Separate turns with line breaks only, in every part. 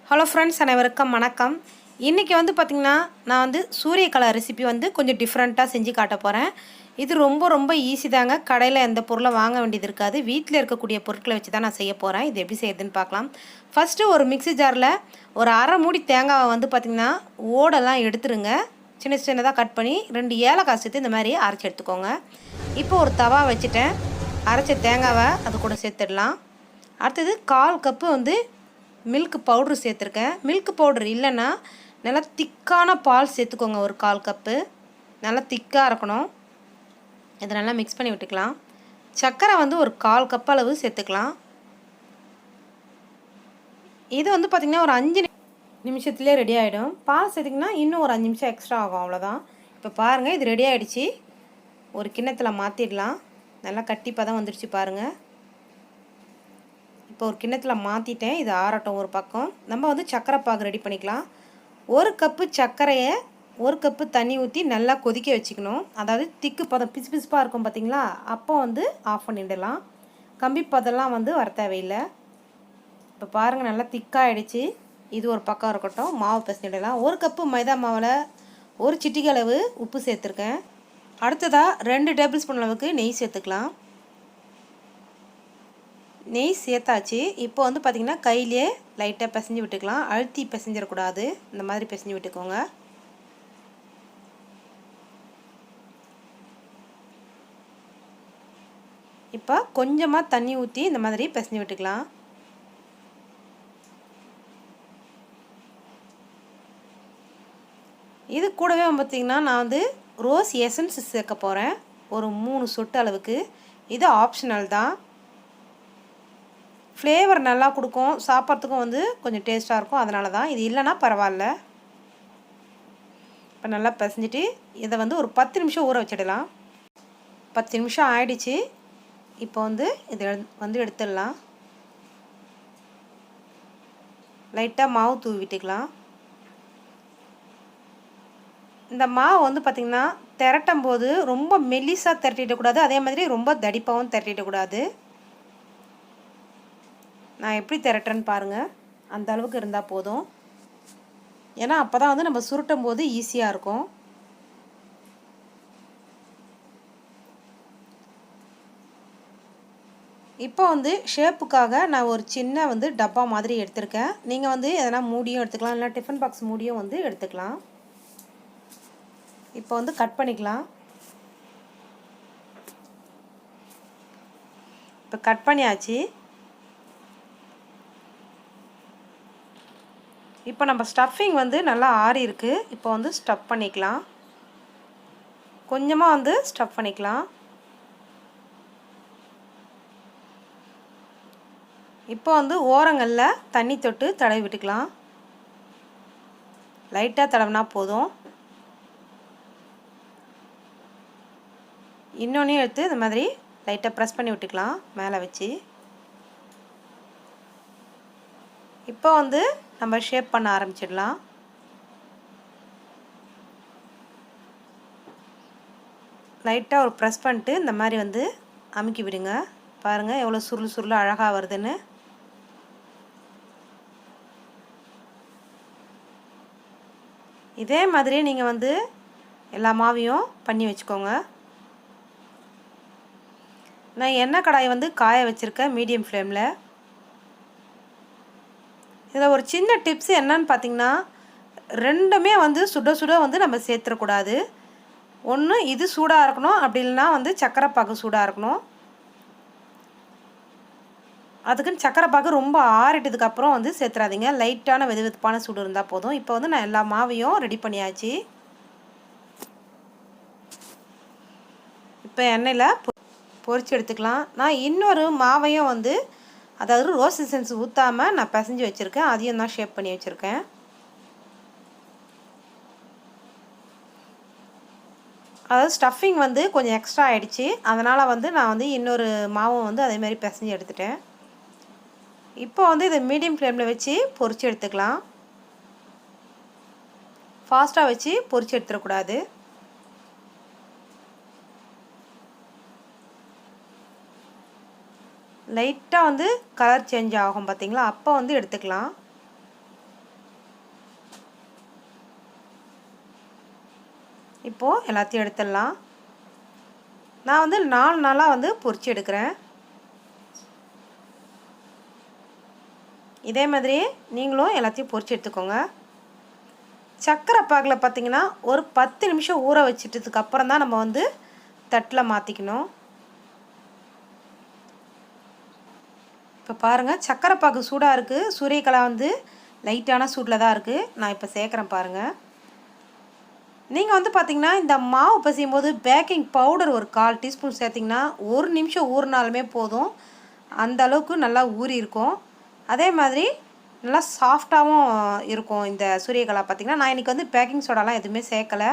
Hello friends, அனைவருக்கும் வணக்கம். இன்றைக்கி வந்து பார்த்திங்கன்னா நான் வந்து சூரியகலா ரெசிபி வந்து கொஞ்சம் டிஃப்ரெண்ட்டாக செஞ்சு காட்ட போகிறேன். இது ரொம்ப ஈஸி தாங்க. கடையில் எந்த பொருளை வாங்க வேண்டியது இருக்காது. வீட்டில் இருக்கக்கூடிய பொருட்களை வச்சு தான் நான் செய்ய போகிறேன். இது எப்படி செய்யுதுன்னு பார்க்கலாம். ஃபஸ்ட்டு ஒரு மிக்ஸி ஜாரில் ஒரு அரை மூடி தேங்காவை வந்து பார்த்திங்கன்னா ஓடெல்லாம் எடுத்துருங்க. சின்னதாக கட் பண்ணி 2 ஏலக்காய் சேர்த்து இந்த மாதிரி அரைச்சி எடுத்துக்கோங்க. இப்போ ஒரு தவா வச்சுட்டேன். அரைச்ச தேங்காவை அது கூட சேர்த்துடலாம். அடுத்தது 1/4 கப்பு வந்து மில்க் பவுட்ரு சேர்த்துருக்கேன். மில்க் பவுட்ரு இல்லைன்னா நல்லா திக்கான பால் சேர்த்துக்கோங்க. ஒரு 1/4 கப்பு நல்லா திக்காக இருக்கணும். இதை நல்லா மிக்ஸ் பண்ணி விட்டுக்கலாம். சர்க்கரை வந்து ஒரு 1/4 கப் அளவு சேர்த்துக்கலாம். இது வந்து பார்த்திங்கன்னா ஒரு 5 நிமிஷத்துலேயே ரெடி ஆகிடும். பால் சேர்த்திங்கன்னா இன்னும் ஒரு 5 நிமிஷம் எக்ஸ்ட்ரா ஆகும், அவ்வளோதான். இப்போ பாருங்கள், இது ரெடி ஆகிடுச்சு. ஒரு கிண்ணத்தில் மாற்றிடலாம். நல்லா கட்டி பதம் வந்துடுச்சு பாருங்கள். இப்போ ஒரு கிண்ணத்தில் மாற்றிட்டேன். இது ஆறட்டும் ஒரு பக்கம். நம்ம வந்து சர்க்கரை பாகு ரெடி பண்ணிக்கலாம். 1 கப்பு சர்க்கரையை 1 கப்பு தண்ணி ஊற்றி நல்லா கொதிக்க வச்சுக்கணும். அதாவது திக்கு பதம் பிசுப்பாக இருக்கும் பார்த்திங்களா, அப்போ வந்து ஆஃப் பண்ணிடலாம். கம்பி பதம்லாம் வந்து வர தேவையில்லை. இப்போ பாருங்கள், நல்லா திக்காகிடுச்சு. இது ஒரு பக்கம் இருக்கட்டும். மாவு பிசைஞ்சிடலாம். 1 கப்பு மைதா மாவில் 1 சிட்டிகை அளவு உப்பு சேர்த்துருக்கேன். அடுத்ததாக 2 டேபிள் ஸ்பூன் அளவுக்கு நெய் சேர்த்துக்கலாம். நெய் சேர்த்தாச்சு. இப்போ வந்து பார்த்திங்கன்னா கையிலே லைட்டாக பிசைஞ்சு விட்டுக்கலாம். அழுத்தி பிசைஞ்சிடக்கூடாது. இந்த மாதிரி பிசைஞ்சு விட்டுக்கோங்க. இப்போ கொஞ்சமாக தண்ணி ஊற்றி இந்த மாதிரி பிசைஞ்சு விட்டுக்கலாம். இது கூடவே பார்த்திங்கன்னா நான் வந்து ரோஸ் எசன்ஸ் சேர்க்க போகிறேன். ஒரு 3 சொட்டு அளவுக்கு. இது ஆப்ஷனல் தான். ஃப்ளேவர் நல்லா கொடுக்கும். சாப்பிட்றதுக்கும் வந்து கொஞ்சம் டேஸ்ட்டாக இருக்கும். அதனால தான். இது இல்லைன்னா பரவாயில்ல. இப்போ நல்லா பிசைஞ்சிட்டு இதை வந்து ஒரு 10 நிமிஷம் ஊற வச்சிடலாம். 10 நிமிஷம் ஆயிடுச்சு. இப்போ வந்து இதை வந்து எடுத்துடலாம். லைட்டாக மாவு தூவி விட்டுக்கலாம். இந்த மாவு வந்து பார்த்திங்கன்னா திரட்டும் போது ரொம்ப மெல்லிசாக திரட்டிடக்கூடாது. அதே மாதிரி ரொம்ப தடிப்பாகவும் திரட்டிடக்கூடாது. நான் எப்படி திரட்டுறேன்னு பாருங்கள். அந்த அளவுக்கு இருந்தால் போதும். ஏன்னா அப்போ தான் வந்து நம்ம சுருட்டும் போது ஈஸியாக இருக்கும். இப்போ வந்து ஷேப்புக்காக நான் ஒரு சின்ன வந்து டப்பா மாதிரி எடுத்திருக்கேன். நீங்கள் வந்து எதனா மூடியும் எடுத்துக்கலாம், இல்லை டிஃபன் பாக்ஸ் மூடியும் வந்து எடுத்துக்கலாம். இப்போ வந்து கட் பண்ணிக்கலாம். இப்போ கட் பண்ணியாச்சு. இப்போ நம்ம ஸ்டஃபிங் வந்து நல்லா ஆறி இருக்குது. இப்போ வந்து ஸ்டஃப் பண்ணிக்கலாம். கொஞ்சமாக வந்து ஸ்டஃப் பண்ணிக்கலாம். இப்போ வந்து ஓரங்களில் தண்ணி தொட்டு தடவி விட்டுக்கலாம். லைட்டாக தடவினா போதும். இன்னொன்றையும் எடுத்து இந்த மாதிரி லைட்டாக ப்ரெஸ் பண்ணி விட்டுக்கலாம் மேலே வச்சு. இப்போ வந்து நம்ம ஷேப் பண்ண ஆரம்பிச்சிடலாம். லைட்டாக ஒரு ப்ரெஸ் பண்ணிட்டு இந்த மாதிரி வந்து அமுக்கி விடுங்க. பாருங்கள் எவ்வளோ சுருள் அழகாக வருதுன்னு. இதே மாதிரி நீங்கள் வந்து எல்லா மாவையும் பண்ணி வச்சுக்கோங்க. நான் எண்ணெய் கடாயை வந்து காய வச்சுருக்கேன் மீடியம் ஃப்ளேமில். இதில் ஒரு சின்ன டிப்ஸ் என்னன்னு பார்த்திங்கன்னா, ரெண்டுமே வந்து சுட வந்து நம்ம சேர்த்துடக்கூடாது. ஒன்று இது சூடாக இருக்கணும், அப்படி இல்லைன்னா வந்து சர்க்கரை பாகு சூடாக இருக்கணும். அதுக்குன்னு சர்க்கரை பாகு ரொம்ப ஆறிட்டதுக்கப்புறம் வந்து சேர்த்துறாதீங்க. லைட்டான வெதுப்பான சூடு இருந்தால் போதும். இப்போ வந்து நான் எல்லா மாவையும் ரெடி பண்ணியாச்சு. இப்போ எண்ணெயில் பொரிச்சு எடுத்துக்கலாம். நான் இன்னொரு மாவையும் வந்து அதாவது ரோஸ் எசன்ஸ் ஊற்றாமல் நான் பிசைஞ்சு வச்சுருக்கேன். அதையும் தான் ஷேப் பண்ணி வச்சுருக்கேன். அதாவது ஸ்டஃபிங் வந்து கொஞ்சம் எக்ஸ்ட்ரா ஆகிடுச்சு. அதனால் வந்து நான் வந்து இன்னொரு மாவும் வந்து அதேமாதிரி பிசைஞ்சு எடுத்துட்டேன். இப்போ வந்து இதை மீடியம் ஃப்ளேமில் வச்சு பொரிச்சு எடுத்துக்கலாம். ஃபாஸ்ட்டாக வச்சு பொரிச்சு எடுத்துடக்கூடாது. லைட்டாக வந்து கலர் சேஞ்ச் ஆகும் பார்த்திங்களா, அப்போ வந்து எடுத்துக்கலாம். இப்போது எல்லாத்தையும் எடுத்துடலாம். நான் வந்து 4 நாளாக வந்து பொரிச்சு எடுக்கிறேன். இதே மாதிரியே நீங்களும் எல்லாத்தையும் பொரிச்சு எடுத்துக்கோங்க. சர்க்கரை பாகில் பார்த்திங்கன்னா ஒரு 10 நிமிஷம் ஊற வச்சிட்டதுக்கு அப்புறம் தான் நம்ம வந்து தட்டில் மாற்றிக்கணும். இப்போ பாருங்கள், சர்க்கரை பாகு சூடாக இருக்குது. சூரியகலா வந்து லைட்டான சூடில் தான் இருக்குது. நான் இப்போ சேர்க்குறேன் பாருங்கள். நீங்கள் வந்து பார்த்திங்கன்னா இந்த மாவு பிசையும் போது பேக்கிங் பவுடர் ஒரு 1/4 டீஸ்பூன் சேர்த்திங்கன்னா 1 நிமிஷம் ஊறினாலுமே போதும். அந்த அளவுக்கு நல்லா ஊறி இருக்கும். அதே மாதிரி நல்லா சாஃப்டாகவும் இருக்கும் இந்த சூரியகலா பார்த்திங்கன்னா. நான் இன்றைக்கி வந்து பேக்கிங் சோடாலாம் எதுவுமே சேர்க்கலை.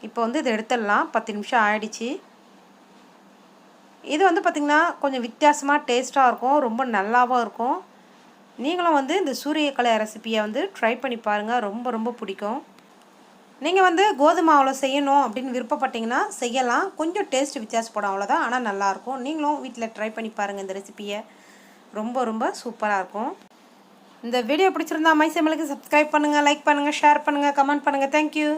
இப்போ வந்து இதை எடுத்துடலாம். 10 நிமிஷம் ஆயிடுச்சு. இது வந்து பார்த்திங்கன்னா கொஞ்சம் வித்தியாசமாக டேஸ்ட்டாக இருக்கும், ரொம்ப நல்லாவும் இருக்கும். நீங்களும் வந்து இந்த சூரியகலா ரெசிப்பியை வந்து ட்ரை பண்ணி பாருங்கள், ரொம்ப ரொம்ப பிடிக்கும். நீங்கள் வந்து கோதுமை மாவில் செய்யணும் அப்படின்னு விருப்பப்பட்டீங்கன்னா செய்யலாம். கொஞ்சம் டேஸ்ட் வித்தியாசப்படும், அவ்வளோதான். ஆனால் நல்லாயிருக்கும். நீங்களும் வீட்டில் ட்ரை பண்ணி பாருங்கள் இந்த ரெசிப்பியை. ரொம்ப ரொம்ப சூப்பராக இருக்கும். இந்த வீடியோ பிடிச்சிருந்தா மை சமையலுக்கு சப்ஸ்கிரைப் பண்ணுங்கள், லைக் பண்ணுங்கள், ஷேர் பண்ணுங்கள், கமெண்ட் பண்ணுங்கள். தேங்க்யூ.